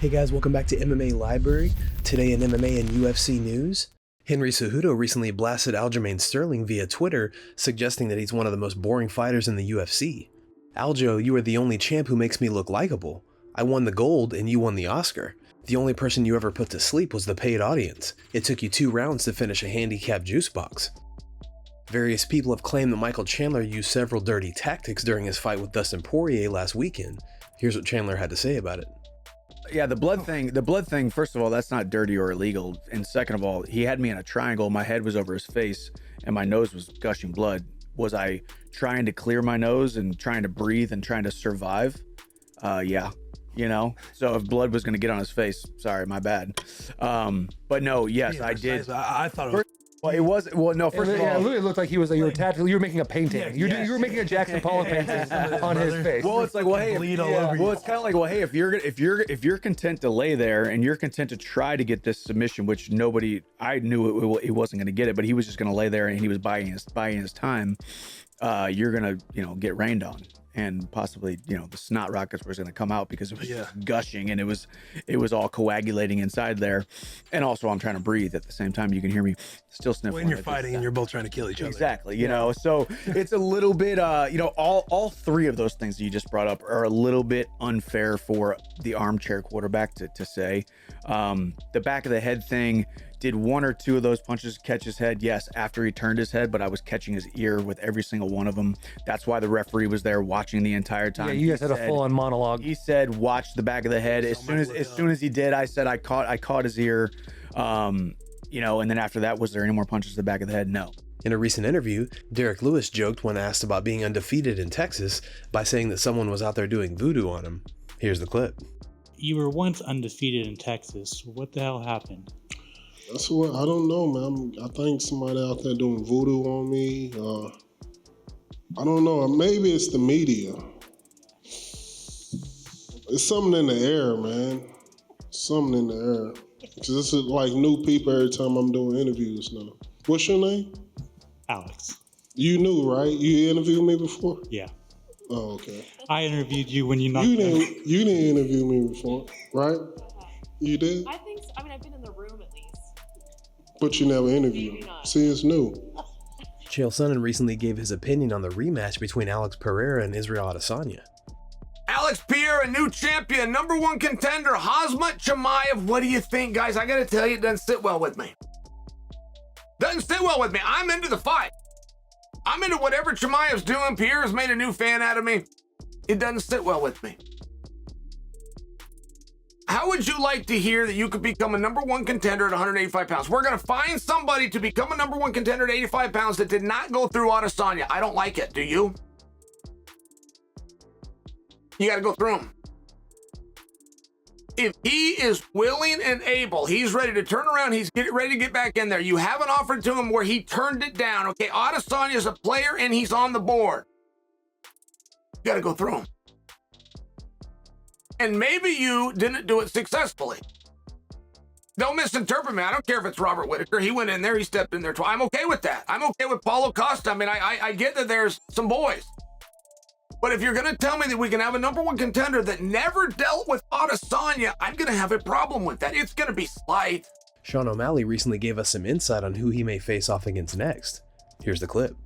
Hey guys, welcome back to MMA Library. Today in MMA and UFC news, Henry Cejudo recently blasted Aljamain Sterling via Twitter, suggesting that he's one of the most boring fighters in the UFC. Aljo, you are the only champ who makes me look likable. I won the gold and you won the Oscar. The only person you ever put to sleep was the paid audience. It took you 2 rounds to finish a handicap juice box. Various people have claimed that Michael Chandler used several dirty tactics during his fight with Dustin Poirier last weekend. Here's what Chandler had to say about it. Yeah, the blood thing, first of all, that's not dirty or illegal. And second of all, he had me in a triangle. My head was over his face and my nose was gushing blood. Was I trying to clear my nose and trying to breathe and trying to survive? Yeah, you know, so if blood was going to get on his face, sorry, my bad. But no, yes, yeah, I did. I thought it was. Well, it was. Well, no. First of all, it literally looked like he was. You were making a painting. Yeah, you were making a Jackson Pollock painting on his face. Well, it's like, well, hey, well, it's kind of like, well, hey, if you're content to lay there and you're content to try to get this submission, which I knew it wasn't going to get it, but he was just going to lay there and he was buying his time. You're gonna, get rained on. And possibly, the snot rockets were going to come out because it was just gushing and it was all coagulating inside there. And also, I'm trying to breathe at the same time. You can hear me still sniffling. When you're fighting and you're both trying to kill each other. Exactly. So it's a little bit, all 3 of those things that you just brought up are a little bit unfair for the armchair quarterback to say. The back of the head thing. Did 1 or 2 of those punches catch his head? Yes, after he turned his head, but I was catching his ear with every single one of them. That's wwhy the referee was there watching the entire time. Yeah, you guys had a full-on monologue. He said, "Watch the back of the head." As soon as he did, I said, "I caught his ear." And then after that, was there any more punches to the back of the head? No. In a recent interview, Derek Lewis joked when asked about being undefeated in Texas by saying that someone was out there doing voodoo on him. Here's the clip. You were once undefeated in Texas. What the hell happened? That's what I don't know, man. I think somebody out there doing voodoo on me. I don't know. Maybe it's the media. It's something in the air, man. Something in the air. Because this is like new people every time I'm doing interviews now. What's your name? Alex. You knew, right? You interviewed me before? Yeah. Oh, okay. I interviewed you when you knocked You didn't interview me before, right? You did? I think so. I mean, I've been in the room at least. But you never interviewed. See, it's new. Chael Sonnen recently gave his opinion on the rematch between Alex Pereira and Israel Adesanya. Alex Pereira, new champion, #1 contender, Khamzat Chimaev. What do you think, guys? I got to tell you, it doesn't sit well with me. Doesn't sit well with me. I'm into the fight. I'm into whatever Chimaev's doing. Pereira's made a new fan out of me. It doesn't sit well with me. How would you like to hear that you could become a #1 contender at 185 pounds? We're going to find somebody to become a #1 contender at 85 pounds that did not go through Adesanya. I don't like it. Do you? You got to go through him. If he is willing and able, he's ready to turn around. He's ready to get back in there. You haven't offered to him where he turned it down. Okay, Adesanya is a player and he's on the board. You got to go through him. And maybe you didn't do it successfully. Don't misinterpret me. I don't care if it's Robert Whittaker. He went in there. He stepped in there. I'm okay with that. I'm okay with Paulo Costa. I mean, I get that there's some boys. But if you're going to tell me that we can have a #1 contender that never dealt with Adesanya, I'm going to have a problem with that. It's going to be slight. Sean O'Malley recently gave us some insight on who he may face off against next. Here's the clip.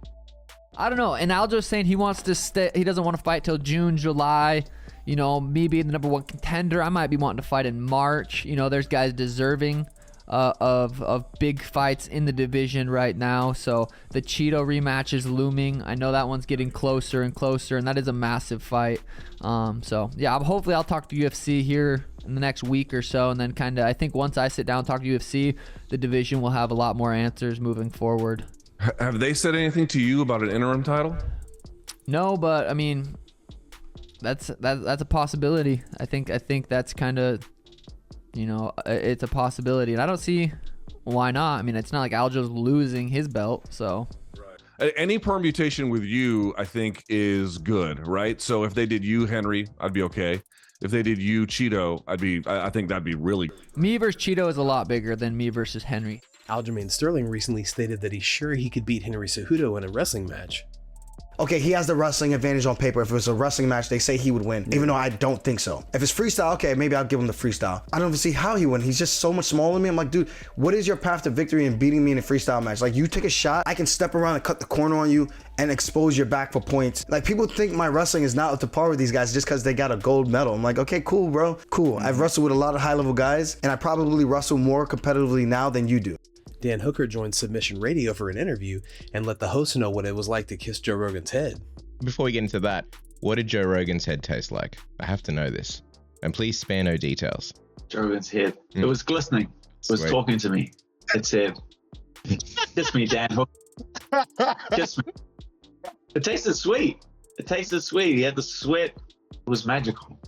I don't know. And Aljo's saying he wants to stay. He doesn't want to fight till June, July. Me being the #1 contender, I might be wanting to fight in March. There's guys deserving of big fights in the division right now. So the Cheeto rematch is looming. I know that one's getting closer and closer, and that is a massive fight. So yeah, hopefully I'll talk to UFC here in the next week or so, and then I think once I sit down and talk to UFC, the division will have a lot more answers moving forward. Have they said anything to you about an interim title? No, but I mean, that's a possibility. I think that's kind of, it's a possibility, and I don't see why not. I mean, it's not like Aljo's losing his belt, so. Right. Any permutation with you, I think, is good, right? So if they did you, Henry, I'd be okay. If they did you, Cheeto, I think that'd be really. Me versus Cheeto is a lot bigger than me versus Henry. Aljamain Sterling recently stated that he's sure he could beat Henry Cejudo in a wrestling match. okay, he has the wrestling advantage on paper. If it was a wrestling match, they say he would win, even though I don't think so. If it's freestyle, okay, maybe I'll give him the freestyle. I don't even see how he won. He's just so much smaller than me. I'm like, dude, what is your path to victory in beating me in a freestyle match? Like, you take a shot, I can step around and cut the corner on you and expose your back for points. Like, people think my wrestling is not up to par with these guys just because they got a gold medal. I'm like, okay, cool, bro, cool. I've wrestled with a lot of high-level guys, and I probably wrestle more competitively now than you do. Dan Hooker joined Submission Radio for an interview and let the host know what it was like to kiss Joe Rogan's head. Before we get into that, what did Joe Rogan's head taste like? I have to know this. And please spare no details. Joe Rogan's head. It was glistening. It was talking to me. It said, kiss me, Dan Hooker. Kiss me. It tasted sweet. It tasted sweet. He had the sweat. It was magical.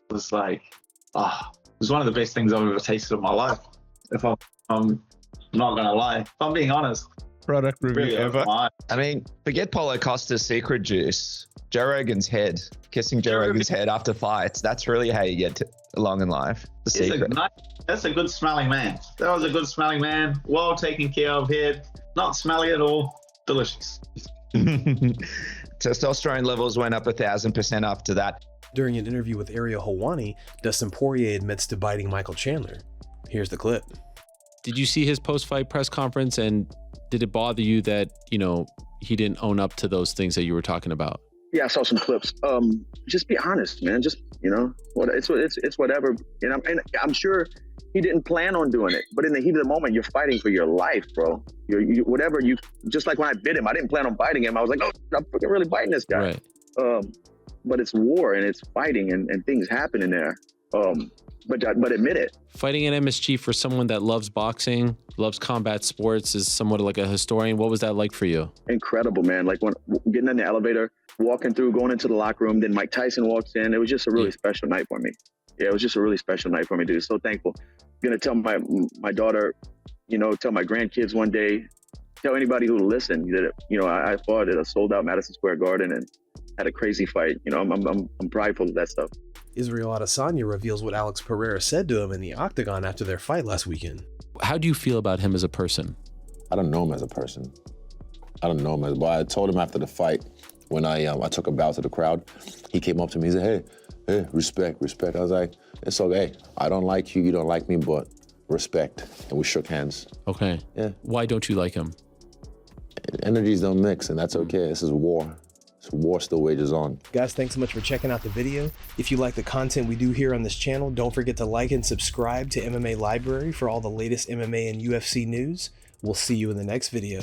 It was like, it was one of the best things I've ever tasted in my life. If I'm not going to lie. If I'm being honest. Product review Really, ever. I mean, forget Paulo Costa's secret juice. Joe Rogan's head. Kissing Joe Rogan's head after fights. That's really how you get along in life. The secret. That's a good smelling man. That was a good smelling man. Well taken care of head. Not smelly at all. Delicious. Testosterone levels went up 1,000% after that. During an interview with Ariel Helwani, Dustin Poirier admits to biting Michael Chandler. Here's the clip. Did you see his post-fight press conference, and did it bother you that, you know, he didn't own up to those things that you were talking about? Yeah, I saw some clips. Just be honest, man. Just, you know, it's whatever. And I'm sure he didn't plan on doing it, but in the heat of the moment, you're fighting for your life, bro. Whatever you, just like when I bit him, I didn't plan on biting him. I was like, oh, I'm freaking really biting this guy. Right. But it's war and it's fighting and things happen in there. But admit it. Fighting an MSG for someone that loves boxing, loves combat sports, is somewhat like a historian. What was that like for you? Incredible, man. Like when getting in the elevator, walking through, going into the locker room, then Mike Tyson walks in. It was just a really special night for me. Yeah, it was just a really special night for me, dude. So thankful. I'm gonna tell my daughter, you know, tell my grandkids one day, tell anybody who will listen that, you know, I fought at a sold out Madison Square Garden and had a crazy fight. You know, I'm prideful of that stuff. Israel Adesanya reveals what Alex Pereira said to him in the octagon after their fight last weekend. How do you feel about him as a person? I don't know him as a person. I don't know him as, but I told him after the fight, when I took a bow to the crowd, he came up to me, he said, hey, respect. I was like, it's okay. I don't like you, you don't like me, but respect. And we shook hands. Okay. Yeah. Why don't you like him? Energies don't mix, and that's okay. This is war. War still wages on. Guys, thanks so much for checking out the video. If you like the content we do here on this channel, don't forget to like and subscribe to MMA Library for all the latest MMA and UFC news. We'll see you in the next video.